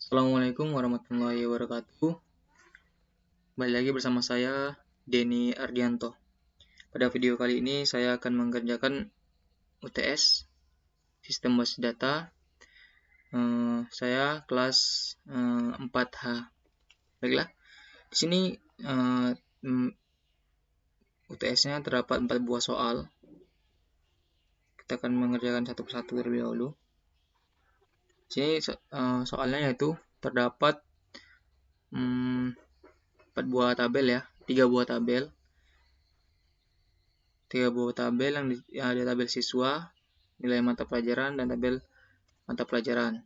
Assalamualaikum warahmatullahi wabarakatuh. Kembali lagi bersama saya, Denny Ardianto. Pada video kali ini saya akan mengerjakan UTS, Sistem Basis Data. Saya kelas 4H. Baiklah, di sini UTS-nya terdapat 4 buah soal. Kita akan mengerjakan satu persatu terlebih dahulu. Di sini soalnya yaitu terdapat 4 buah tabel ya, 3 buah tabel. 3 buah tabel yang ada tabel siswa, nilai mata pelajaran, dan tabel mata pelajaran.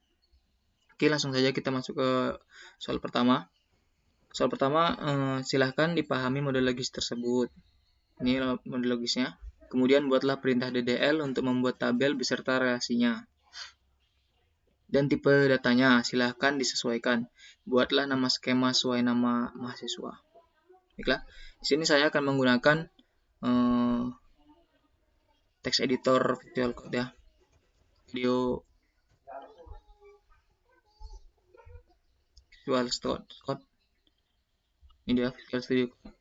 Oke, langsung saja kita masuk ke soal pertama. Soal pertama, silahkan dipahami model logis tersebut. Ini model logisnya. Kemudian buatlah perintah DDL untuk membuat tabel beserta relasinya. Dan tipe datanya silahkan disesuaikan. Buatlah nama skema sesuai nama mahasiswa. Baiklah, di sini saya akan menggunakan text editor Visual Code ya. Visual Code. Ini dia Visual Studio Code.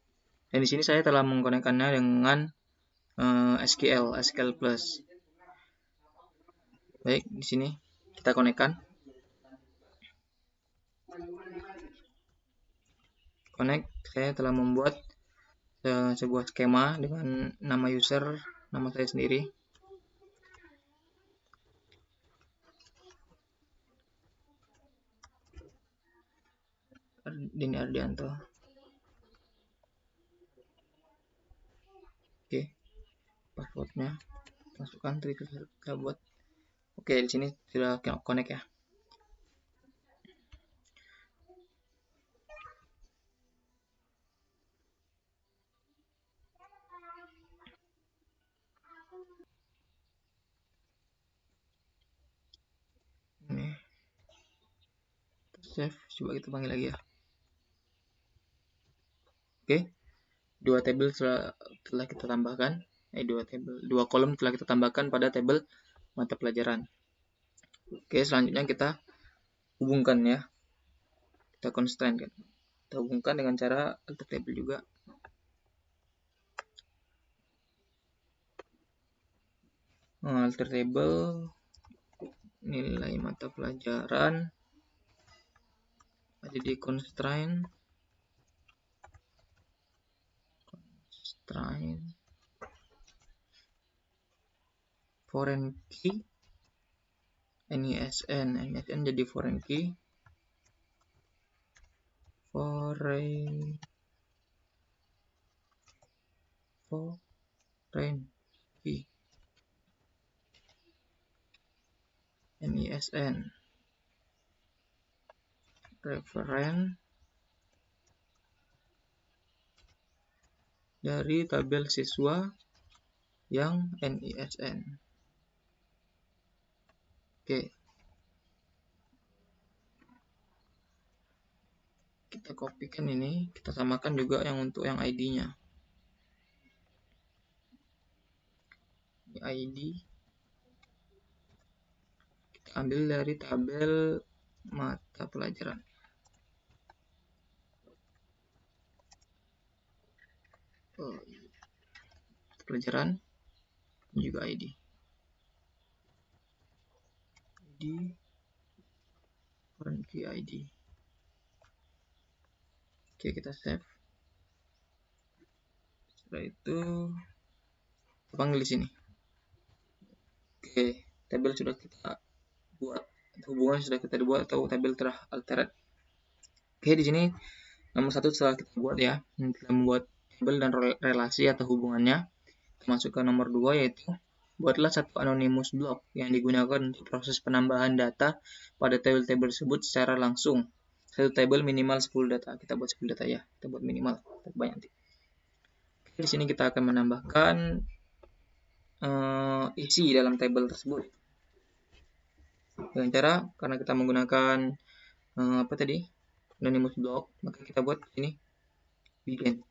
Dan di sini saya telah mengkonekkannya dengan SQL Plus. Baik, di sini kita konekkan. Connect, saya telah membuat sebuah skema dengan nama user, nama saya sendiri. Denny Ardianto. Oke, passwordnya masukkan, kita buat. Oke, di sini sudah connect ya. Ini save, coba kita panggil lagi ya. Oke, dua tabel telah kita tambahkan. Dua kolom telah kita tambahkan pada tabel mata pelajaran. Oke, selanjutnya kita hubungkan ya. Kita constrain kan. Kita hubungkan dengan cara alter table juga. Alter table nilai mata pelajaran ada di constraint foreign key NISN jadi foreign key NISN reference dari tabel siswa yang NISN. Oke, kita kopikan ini, kita samakan juga yang untuk yang ID-nya. ID kita ambil dari tabel mata pelajaran. Pelajaran juga ID foreign key ID. Oke, kita save. Setelah itu kita panggil di sini. Oke, tabel sudah kita buat, hubungan sudah kita buat atau tabel telah altered. Oke, di sini nomor 1 setelah kita buat ya, kita membuat tabel dan relasi atau hubungannya. Kita masuk ke nomor 2 yaitu buatlah satu anonymous block yang digunakan untuk proses penambahan data pada tabel-tabel tersebut secara langsung. Satu tabel minimal 10 data. Kita buat 10 data ya. Kita buat minimal, banyak nanti. Oke, di sini kita akan menambahkan isi dalam tabel tersebut. Dengan cara, karena kita menggunakan anonymous block, maka kita buat ini begin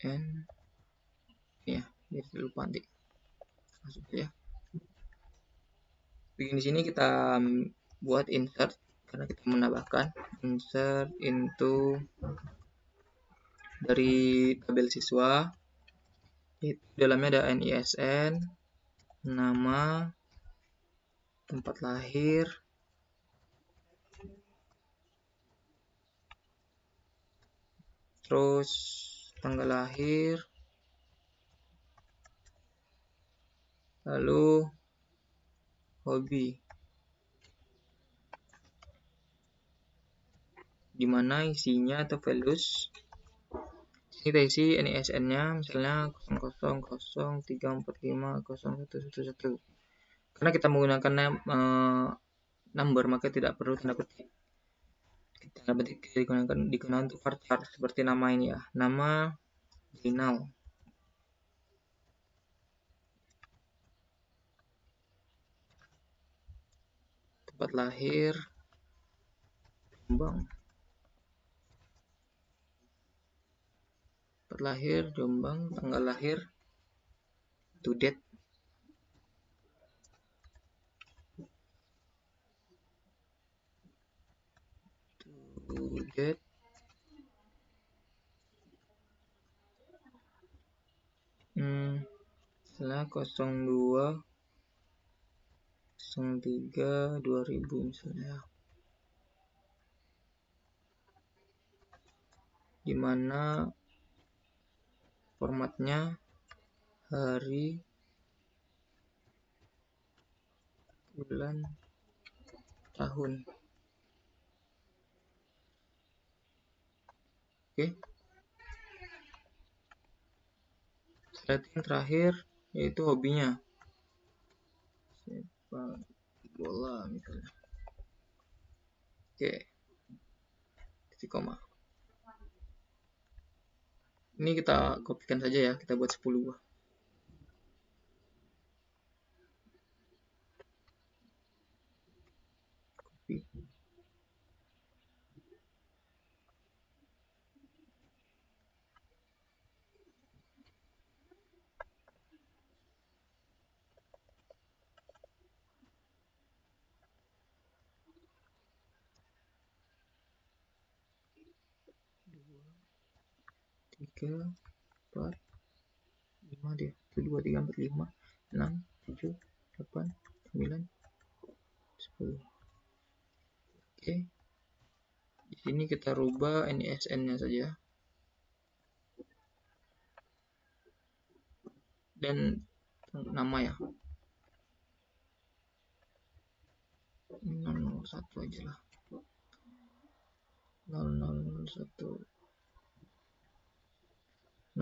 and ya, biar tidak lupa nanti. Masuk ya. Di sini kita buat insert karena kita menambahkan insert into dari tabel siswa. Itu dalamnya ada NISN, nama, tempat lahir, terus tanggal lahir, lalu hobi, dimana isinya atau values kita isi NISN-nya misalnya 0003450111. Karena kita menggunakan number maka tidak perlu tanda petik. Tanda petik digunakan untuk varchar seperti nama ini ya, nama Zinal. Tempat lahir Jombang. Tempat lahir Jombang, tanggal lahir to date. To date. Misalnya 02 03 2000 misalnya. Dimana formatnya hari, bulan, tahun. Oke. Setting terakhir yaitu hobinya. Sepak bola misalnya. Oke. Titik koma. Ini kita kopikan saja ya, kita buat 10 buah. Copy. Tiga, 4, 5 dia. 1, 2, 3, 4, 5, 6, 7, 8, 9, 10. Oke. Di sini kita rubah NISN-nya saja. Dan nama ya. 001 aja lah. 0001 0002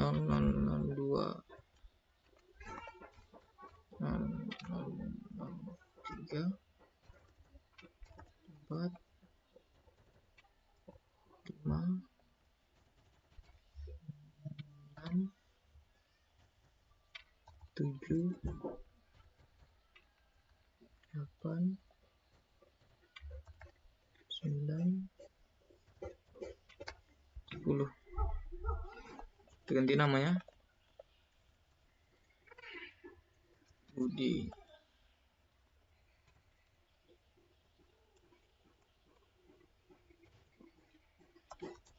0003 4 5 6 7 8 9 10. Kita ganti namanya Budi.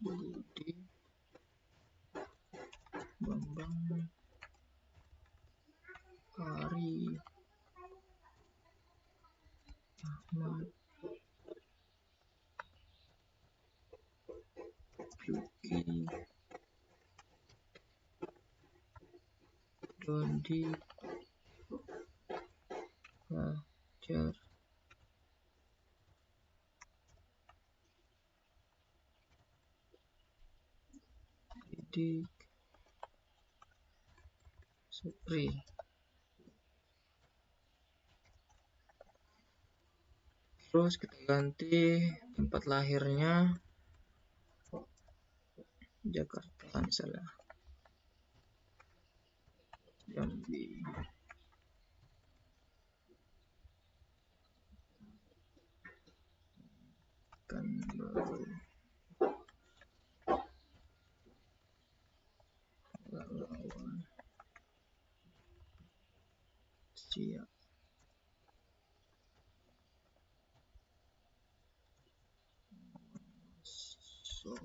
Budi Bambang Ari Ahmad Yuki Dodi Fajar Didik Supri. Terus kita ganti tempat lahirnya Jakarta misalnya. Jambi. Baru. Lawan. Cia. So,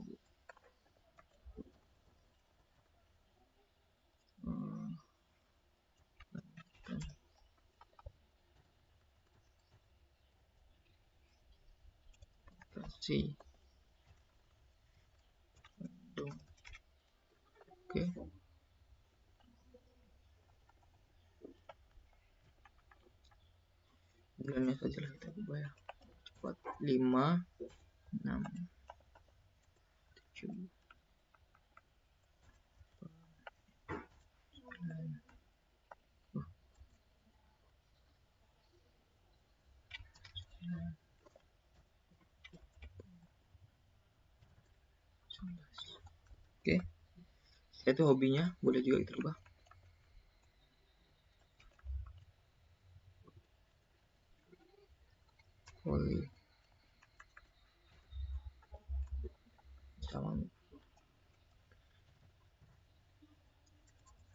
kasih. Oke. Bulannya saja lah kita ubah ya. Cepat. 5, 6, 7, 9. Oke. Itu hobinya boleh juga kita ubah. Hobi sama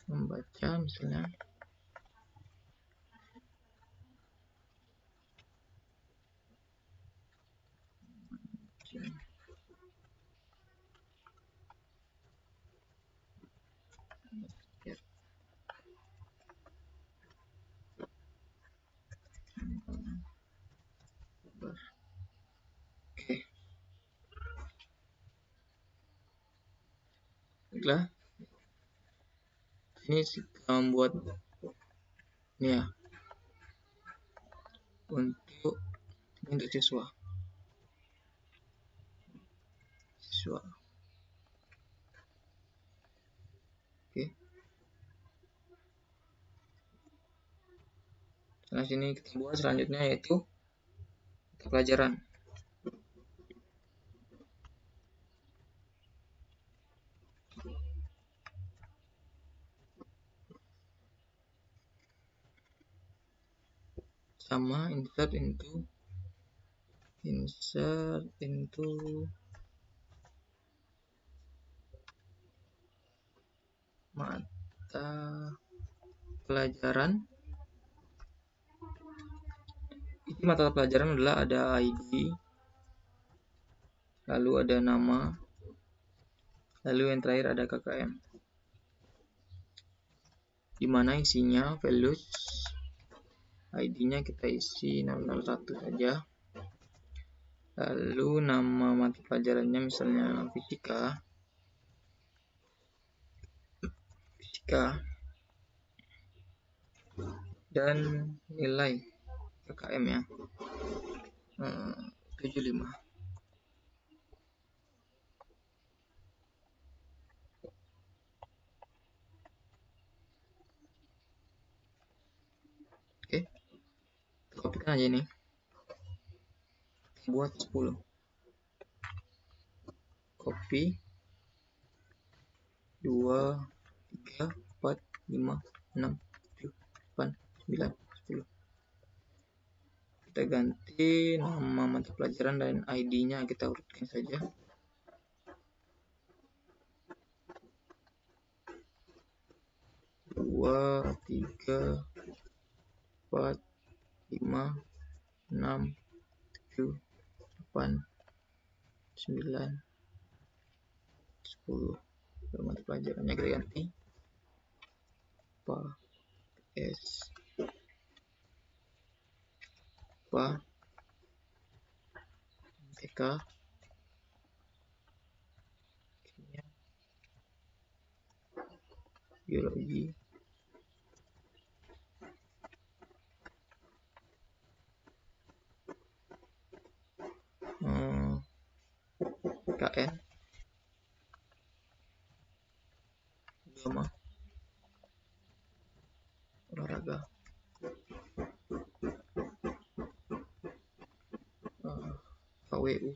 membaca misalnya. Oke. Baiklah. Ini kita membuat ini ya. Untuk siswa. Oke. Nah, sini kita buat selanjutnya yaitu mata pelajaran. Sama insert into mata pelajaran. Ini mata pelajaran adalah ada ID, lalu ada nama, lalu yang terakhir ada KKM, dimana isinya values. ID-nya kita isi 001 saja. Lalu nama mata pelajarannya misalnya fisika. Dan nilai KKM ya 75. Oke, kopikan aja ini, buat 10. Copy 2, 3, 4, 5, 6, 7, 8, 9, 10. Kita ganti nama mata pelajaran dan ID-nya kita urutkan saja. 2, 3, 4, 5, 6, 7, 8, 9, 10. Mata pelajarannya kita ganti TK, kimia, biologi, KN, agama, olahraga, KWU,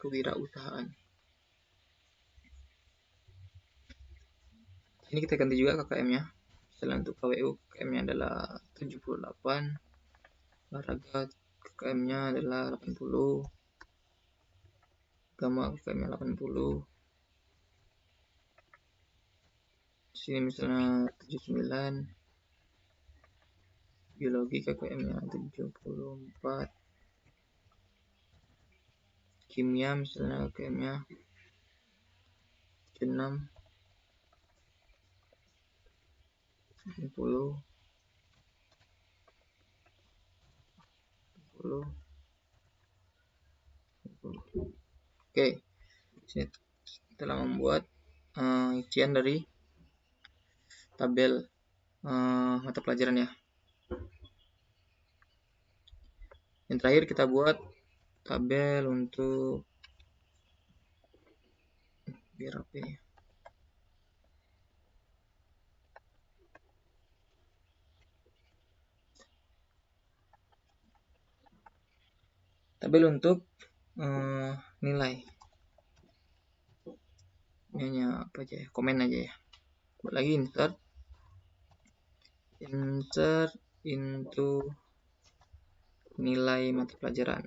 kewirausahaan. Ini kita ganti juga KKM-nya. Misalnya untuk KWU, KKM-nya adalah 78, olahraga KKM-nya adalah 80, agama KKM-nya 80. Sini misalnya 79, Biologi KKM-nya 74. Kimia misalnya KKM-nya 6, 60, 10. Oke, sini telah membuat isian dari tabel mata pelajaran ya. Yang terakhir kita buat tabel untuk biar apa ya? Tabel untuk nilai. Ini hanya apa aja ya? Komen aja ya. Buat lagi insert into nilai mata pelajaran.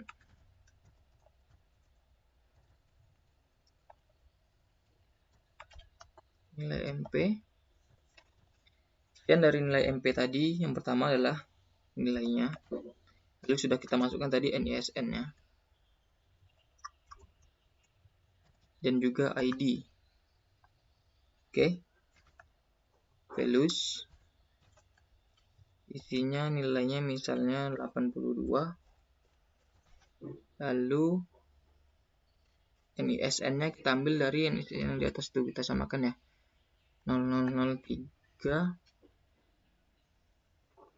Nilai MP. Dan dari nilai MP tadi, yang pertama adalah nilainya. Lalu sudah kita masukkan tadi NISN-nya. Dan juga ID. Oke. Values. Isinya nilainya misalnya 82. Lalu NISN-nya kita ambil dari NISN yang di atas itu, kita samakan ya. 0003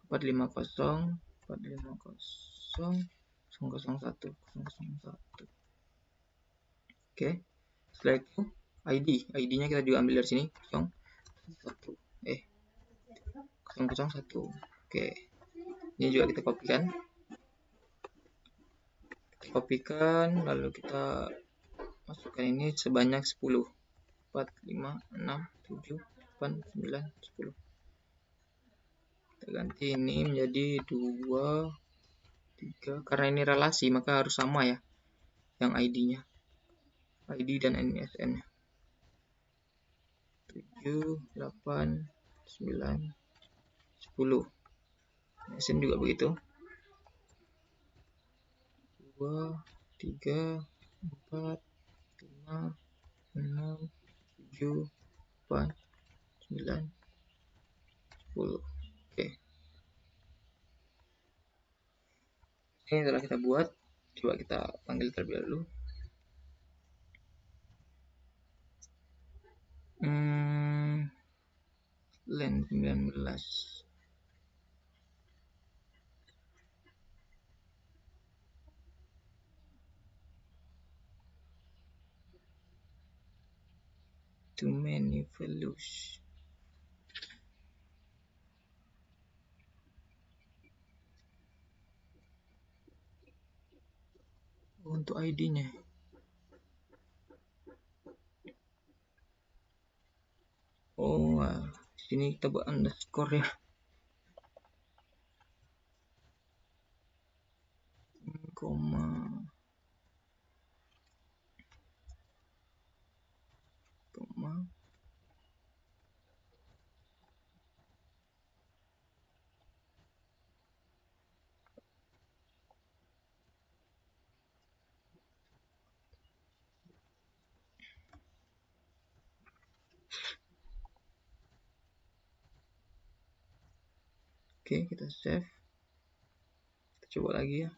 450 450 001 001. Oke. Setelah itu ID-nya kita juga ambil dari sini 001 001. Oke. Ini juga kita kopikan lalu kita masukkan ini sebanyak 10. 4 5 6 7 8 9 10. Kita ganti ini menjadi 2 3 karena ini relasi maka harus sama ya yang ID-nya. ID dan NISN-nya. 7 8 9 10. NISN juga begitu. 2 3 4 5 6 7 8 9 10. Oke. Ini telah kita buat. Coba kita panggil terlebih dahulu. Len 19. Too many values. Untuk ID-nya. Oh, sini kita buat underscore ya. Koma. Oke, kita save. Kita coba lagi ya.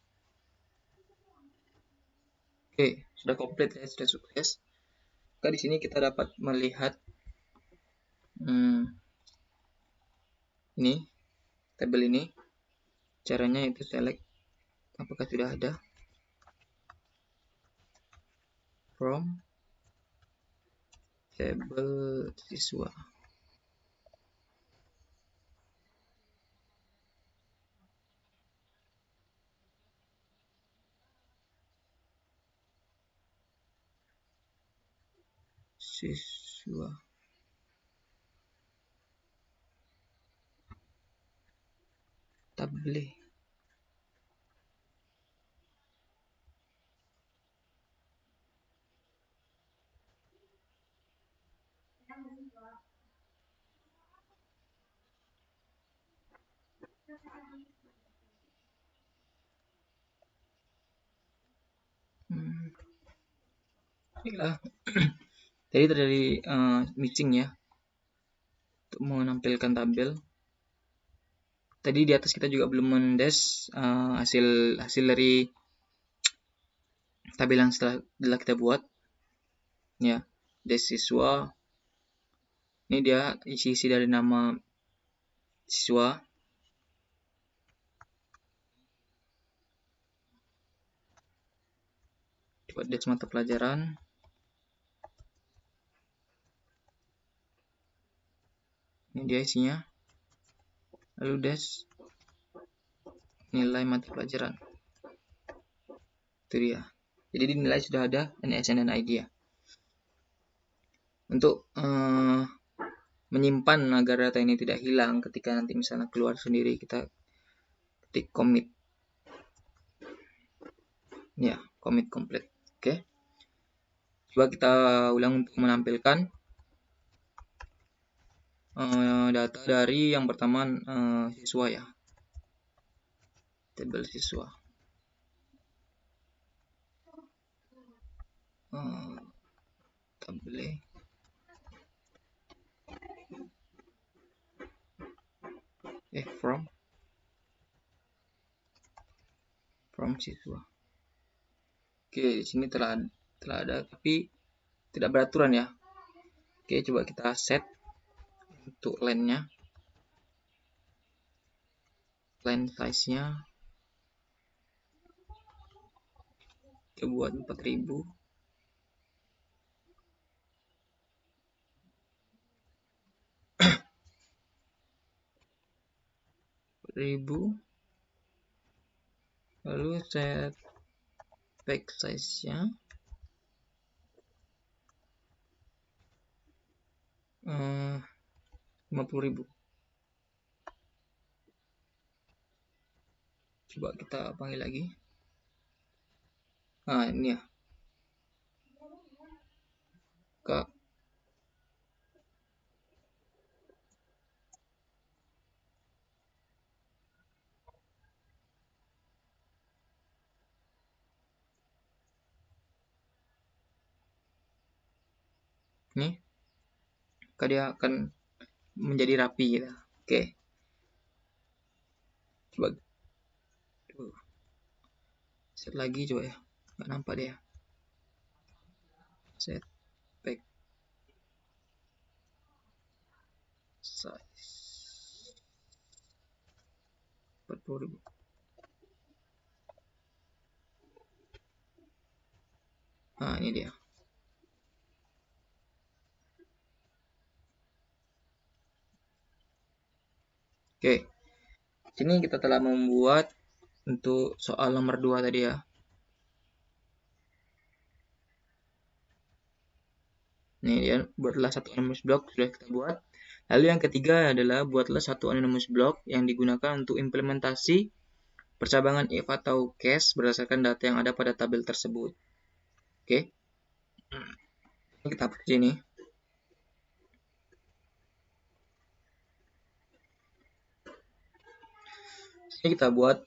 Oke, sudah komplit ya, sudah sukses. Maka di sini kita dapat melihat ini tabel ini. Caranya itu select apakah sudah ada from tabel siswa. Tabel. Baiklah. Tadi terjadi mixing ya untuk menampilkan tabel. Tadi di atas kita juga belum mendes hasil dari tabel yang setelah kita buat ya. Des siswa ini dia isi dari nama siswa, buat des mata pelajaran, ini dia isinya, lalu des nilai mata pelajaran, itu dia. Jadi di nilai sudah ada NISN dan ID ya. Untuk menyimpan agar data ini tidak hilang ketika nanti misalnya keluar sendiri, kita ketik commit ya, commit complete. Oke, coba kita ulang untuk menampilkan data dari yang pertama siswa ya, tabel siswa. Tabel from siswa. Oke, di sini telah ada tapi tidak beraturan ya. Oke, coba kita set untuk line-nya, line size-nya kita buat 4000. Lalu set back size-nya 50.000. Coba kita panggil lagi. Nah, ini ya. Kak. Nih. Maka dia akan menjadi rapi gitu. Oke. Coba set lagi coba ya. Nggak nampak dia. Set back size 40.000. Nah, ini dia. Oke. Sini kita telah membuat untuk soal nomor 2 tadi ya. Nih dia, buatlah satu anonymous block, sudah kita buat. Lalu yang ketiga adalah buatlah satu anonymous block yang digunakan untuk implementasi percabangan if atau case berdasarkan data yang ada pada tabel tersebut. Oke. Kita hapus ini. Ini kita buat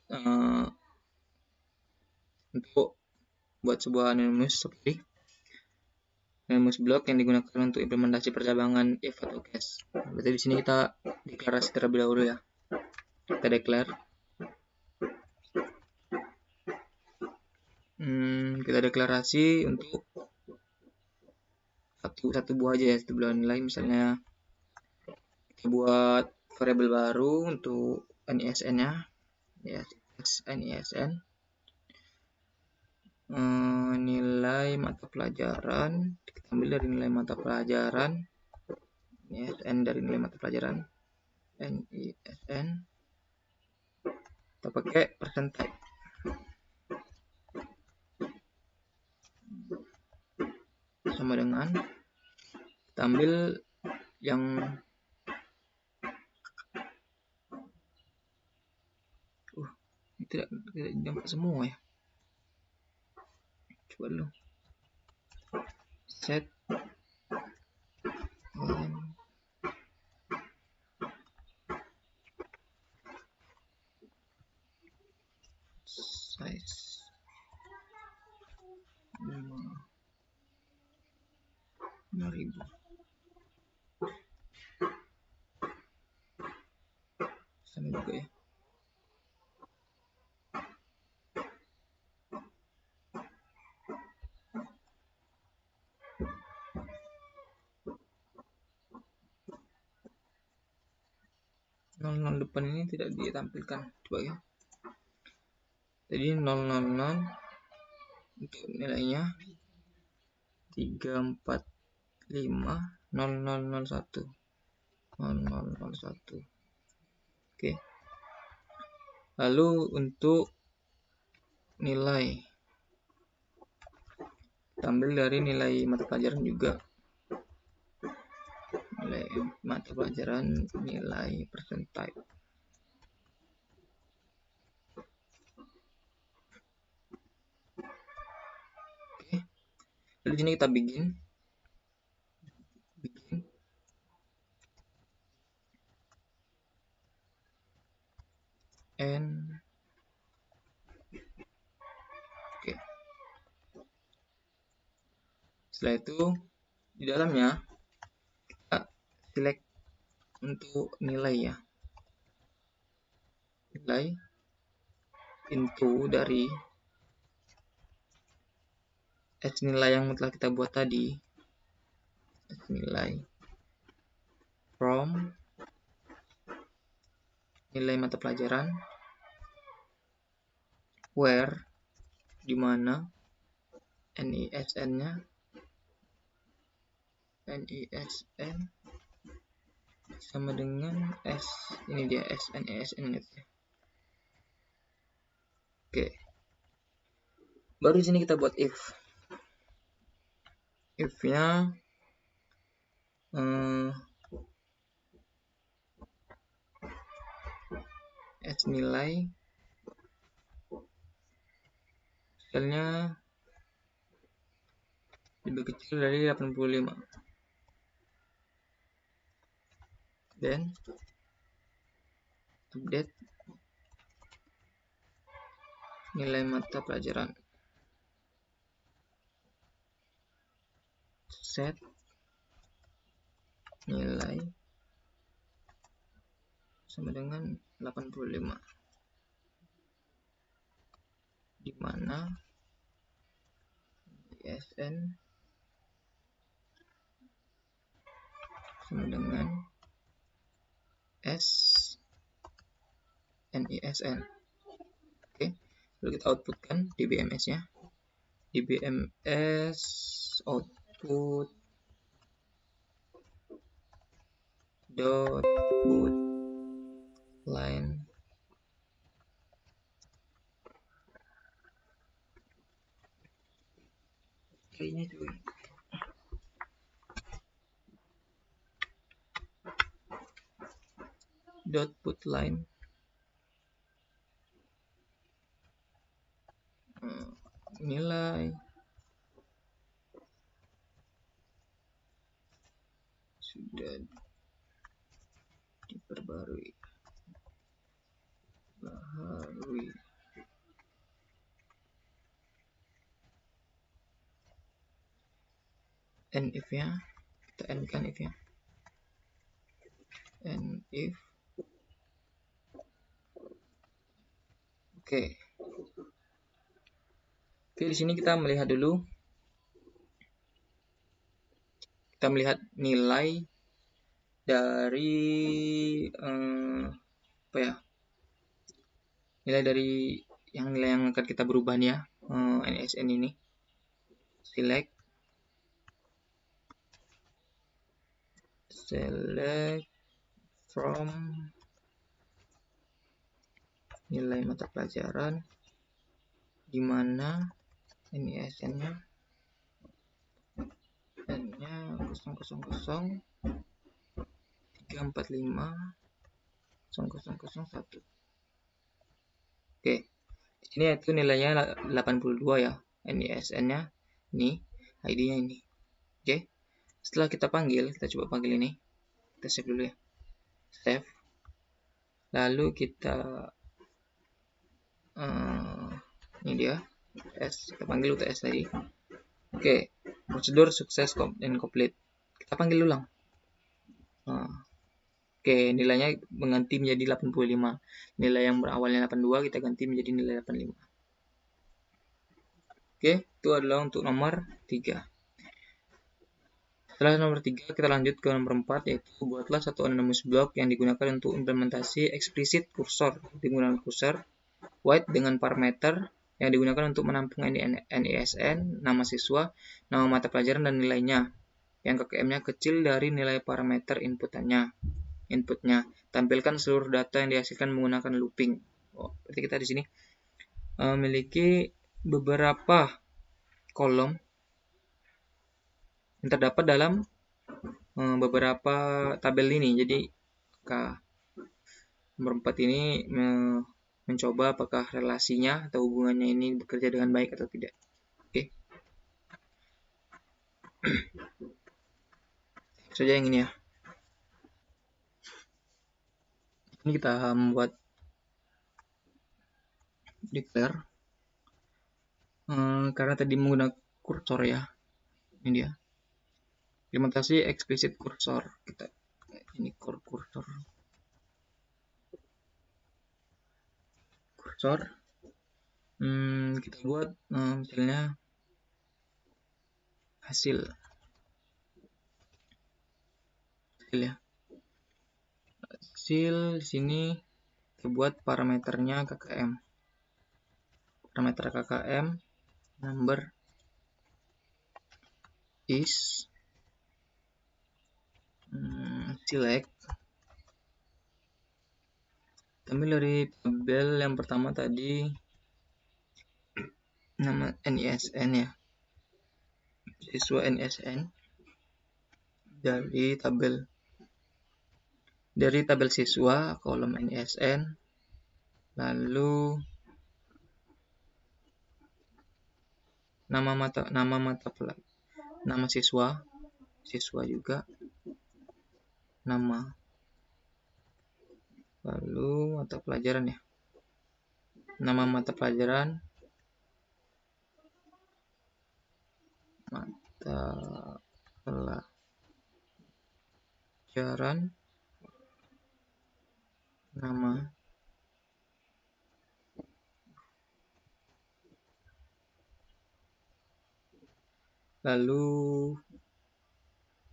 untuk buat sebuah anonymous seperti anonymous block yang digunakan untuk implementasi percabangan if atau case. Berarti di sini kita deklarasi terlebih dahulu ya. Kita declare. Kita deklarasi untuk satu buah aja ya, satu buah nilai. Misalnya kita buat variabel baru untuk NISN-nya ya, NISN. Nilai mata pelajaran kita ambil dari nilai mata pelajaran, NISN dari nilai mata pelajaran, NISN kita pakai percentage sama dengan kita ambil yang tidak nampak semua ya. Coba dulu set size 5. 5000. Sama juga ya. Nol depan ini tidak ditampilkan, coba ya. Jadi 000 untuk nilainya 3450001. Oke. Lalu untuk nilai, kita ambil dari nilai mata pelajaran juga. Nilai mata pelajaran, nilai percentile. Oke. Lalu di sini kita bikin n. Oke. Setelah itu di dalamnya kita select untuk nilai ya. Nilai into dari nilai yang telah kita buat tadi. Nilai from nilai mata pelajaran where, di mana NISN-nya sama dengan S. Ini dia NISN gitu ya. Oke. Baru di sini kita buat if. If-nya S nilai misalnya lebih kecil dari 85. Dan update nilai mata pelajaran. Set nilai sama dengan 85, di mana ISN sama dengan S NISN. Oke, lalu kita outputkan di BMS-nya. Di BMS output dot put line kayaknya juga dot put line nilai sudah diperbarui and if-nya kita end-kan if-nya, and if. Oke, di sini kita melihat dulu. Kita melihat nilai dari nilai dari nilai yang akan kita berubah nih ya, NISN ini. Select from nilai mata pelajaran di mana NISN-nya N-nya 000 345 0001. Oke, di sini itu nilainya 82 ya, NISN-nya ini, ID-nya ini. Oke, setelah kita panggil, kita coba panggil ini. Kita save dulu ya. Save. Lalu kita ini dia UTS. Kita panggil UTS tadi. Oke, prosedur sukses dan complete. kita panggil ulang. Oke, nilainya mengganti menjadi 85. Nilai yang berawalnya 82 kita ganti menjadi nilai 85. Oke, itu adalah untuk nomor 3. Setelah nomor 3, kita lanjut ke nomor 4, yaitu buatlah satu anonymous block yang digunakan untuk implementasi explicit cursor. Digunakan cursor white dengan parameter yang digunakan untuk menampung NISN, nama siswa, nama mata pelajaran, dan nilainya, yang KKM-nya kecil dari nilai parameter inputnya. Tampilkan seluruh data yang dihasilkan menggunakan looping. Berarti kita di sini memiliki beberapa kolom yang terdapat dalam beberapa tabel ini. Jadi nomor 4 ini mencoba apakah relasinya atau hubungannya ini bekerja dengan baik atau tidak. Oke. Saja yang ini ya. Ini kita membuat declare karena tadi menggunakan kursor ya. Ini dia. Implementasi explicit cursor. Kita ini cursor. Kita buat misalnya hasil ya. Hasil di sini kita buat parameternya KKM. Parameter KKM number is select. Ambil dari tabel yang pertama tadi nama NISN ya, siswa NISN dari tabel siswa kolom NISN, lalu nama siswa juga, nama, lalu mata pelajaran ya, nama mata pelajaran, nama, lalu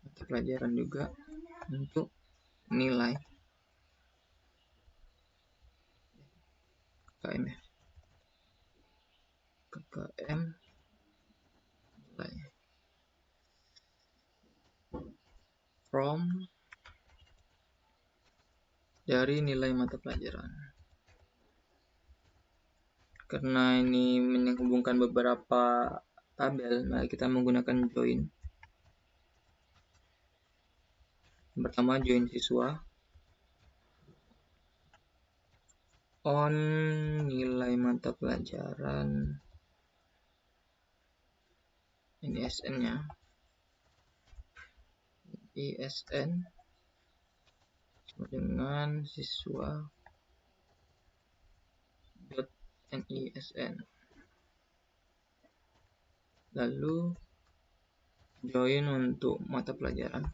mata pelajaran juga untuk nilai KKM ya. KKM nilai from dari nilai mata pelajaran. Karena ini menghubungkan beberapa tabel, maka kita menggunakan join. Yang pertama join siswa on nilai mata pelajaran NISN-nya, ISN dengan siswa .NISN, lalu join untuk mata pelajaran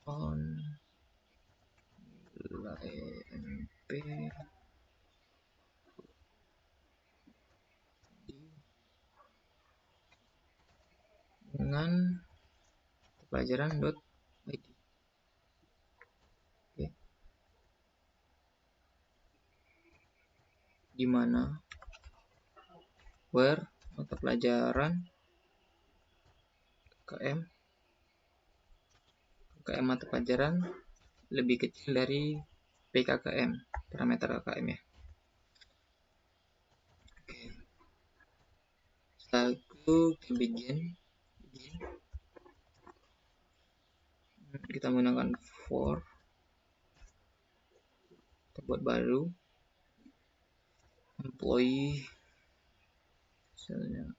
on nilai MP dengan pelajaran .id. Oke. Di mana where mata pelajaran KKM mata pelajaran lebih kecil dari PKKM, parameter KKM ya. Oke. Setelah itu kita begin. Kita menggunakan for, kita buat baru employee, misalnya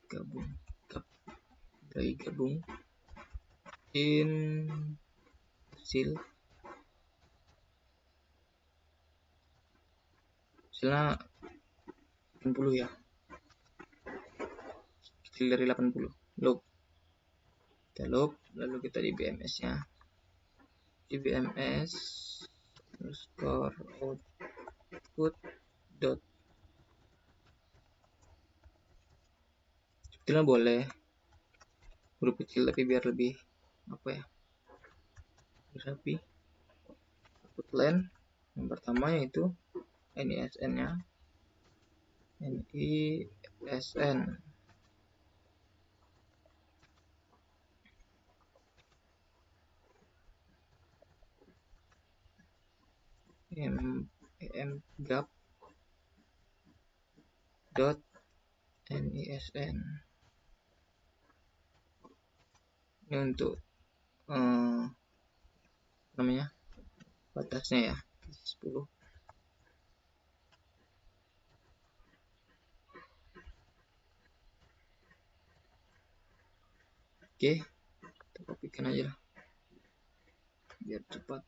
gabung in hasil kecilnya 80 ya, kecil dari 80. Loop, kita loop, lalu kita di BMS nya, di BMS underscore output dot, sebetulnya boleh huruf kecil tapi biar lebih apa ya, rapi. Output len yang pertama yaitu NISN nya, NISN emgap dot NISN. Ini untuk namanya batasnya ya 10. Oke, kita kopikan aja lah biar cepat.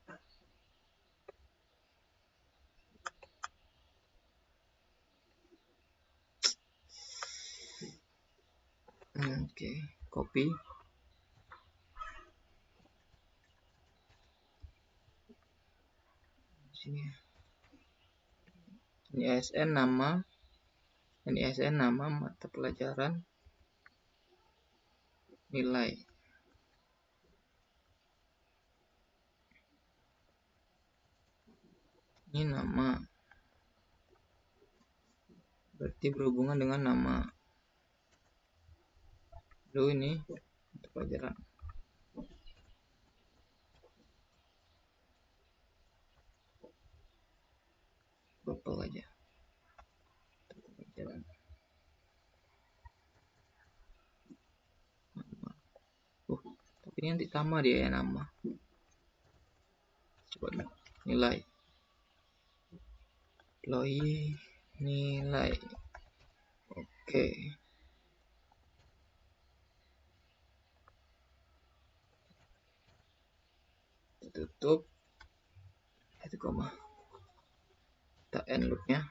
Oke, copy. Sini. NISN nama mata pelajaran, nilai. Ini nama, berarti berhubungan dengan nama. Lalu ini mata pelajaran. Bapel aja. Pelajaran. Nama. Tapi ini nanti sama dia ya nama. Coba dulu. Nilai. Employee nilai. Oke. Tutup. Itu koma. Kita end loopnya.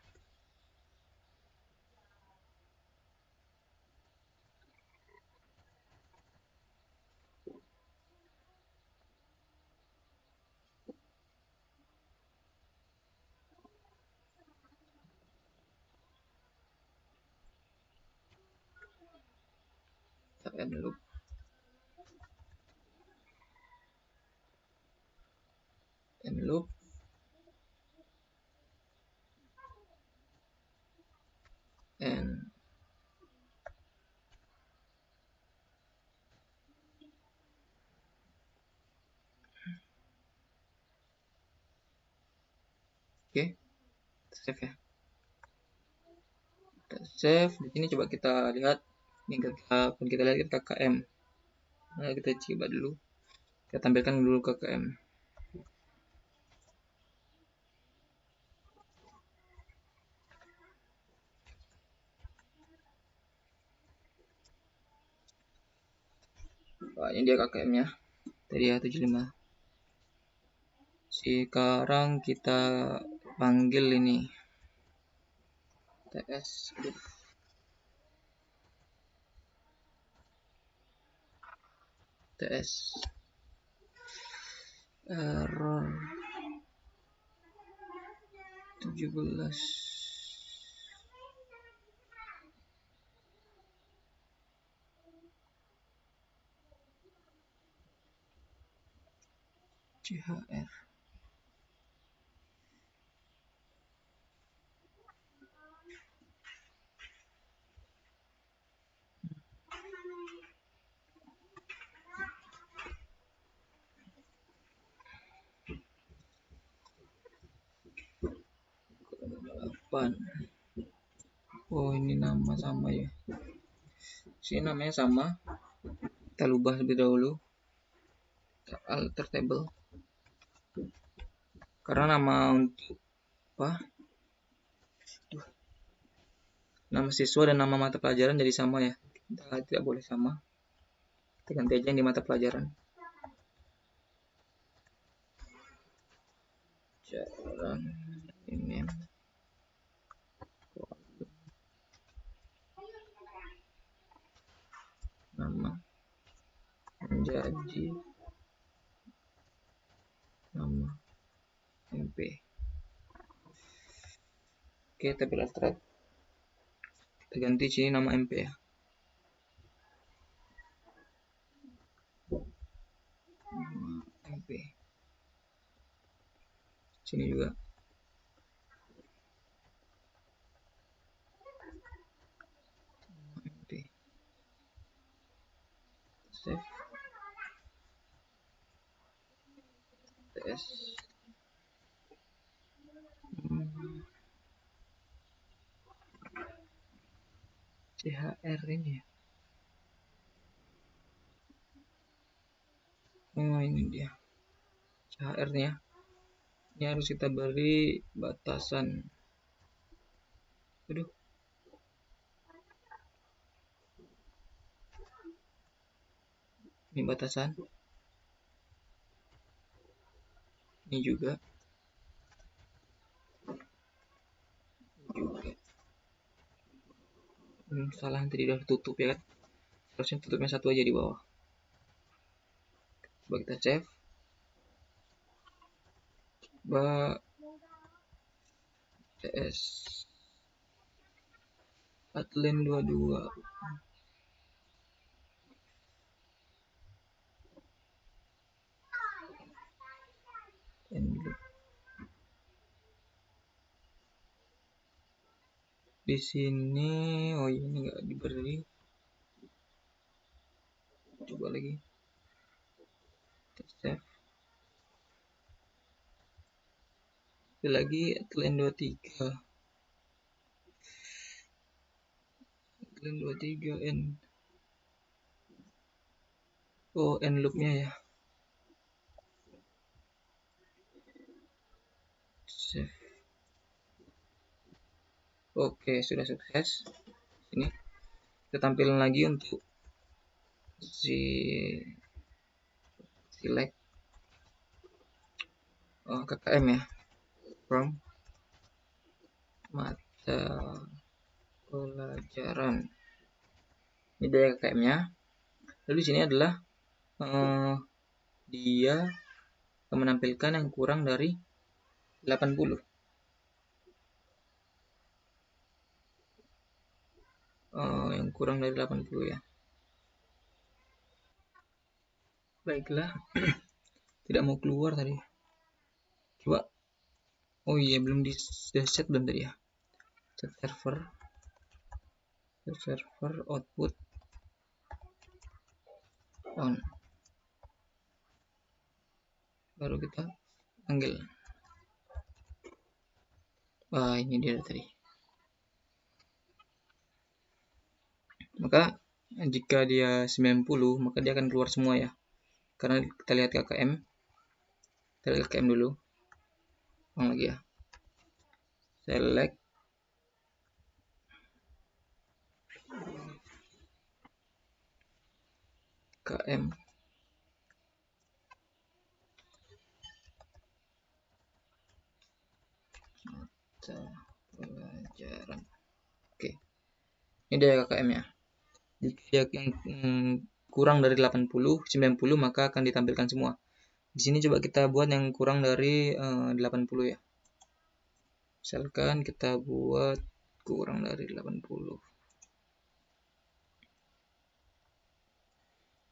Kita end loop. End loop. And oke, save ya. Kita save. Di sini coba kita lihat. Ini kita lihat KKM. Nah, kita coba dulu. Kita tampilkan dulu KKM. Wah, ini dia KKM-nya. Tadi ya 75. Sekarang kita panggil ini TS error 17 CHR. Oh, ini nama sama ya. Sini namanya sama. Kita ubah lebih dahulu. Alter table. Karena nama untuk apa? Nama siswa dan nama mata pelajaran jadi sama ya. Kita tidak boleh sama. Kita ganti aja yang di mata pelajaran. Jalan ini. jadi nama MP. Oke, tabel abstrak kita ganti sini nama MP ya. Nama MP. Sini juga. Nama MP. Save. TS. CHR ini ya. Oh, ini dia. CHR-nya. Ini harus kita beri batasan. Aduh. Ini batasan. Ini juga. Salah, tadi udah tutup ya kan. Harusnya tutupnya satu aja di bawah. Coba kita save. Coba TS Atlen 22. Di sini, oh ini nggak diberi. Coba lagi. Save. Lagi Atlen 23. Atlen 23 N. Oh, N loopnya ya. Save. Oke, sudah sukses. Ini kita tampilkan lagi untuk select KKM ya, from mata pelajaran. Ini dia KKM-nya. Lalu di sini adalah dia menampilkan yang kurang dari 80. Yang kurang dari 80 ya. Baiklah. Tidak mau keluar tadi. Coba. Oh iya, belum di set belum tadi ya. Set server. Set server output on. Baru kita panggil. Wah, ini dia tadi. Maka jika dia 90, maka dia akan keluar semua ya. Karena kita lihat KKM. Kita lihat KKM dulu. Ulang lagi ya. Select KM. Mata pelajaran. Oke. Ini dia KKM-nya. Jika yang kurang dari 80, 90 maka akan ditampilkan semua. Di sini coba kita buat yang kurang dari 80 ya. Misalkan kita buat kurang dari 80.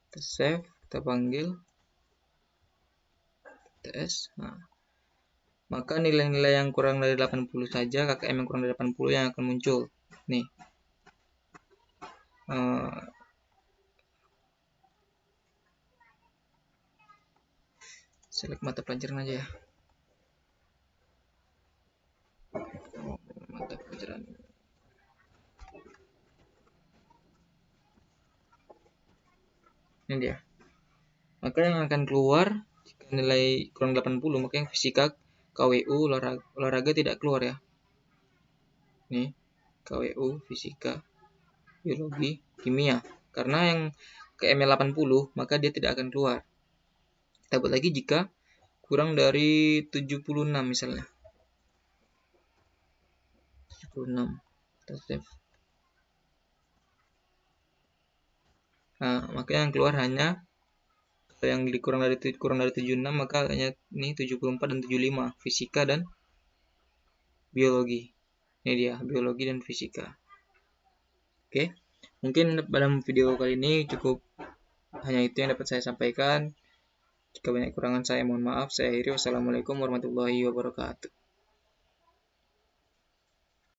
Kita save, kita panggil TS. Nah, maka nilai-nilai yang kurang dari 80 saja, KKM yang kurang dari 80 yang akan muncul. Nih. Select mata pelajaran aja ya. Mata pelajaran. Ini dia. Maka yang akan keluar jika nilai kurang 80, maka yang fisika, KWU, olahraga tidak keluar ya. Nih, KWU, fisika, biologi, kimia. Karena yang KM 80, maka dia tidak akan keluar. Kita buat lagi jika kurang dari 76 misalnya. 76. Kita save. Nah, maka yang keluar hanya yang kurang dari 76, maka hanya ini 74 dan 75, fisika dan biologi. Ini dia, biologi dan fisika. Oke, mungkin dalam video kali ini cukup hanya itu yang dapat saya sampaikan. Jika banyak kekurangan saya mohon maaf. Saya akhiri. Wassalamualaikum warahmatullahi wabarakatuh.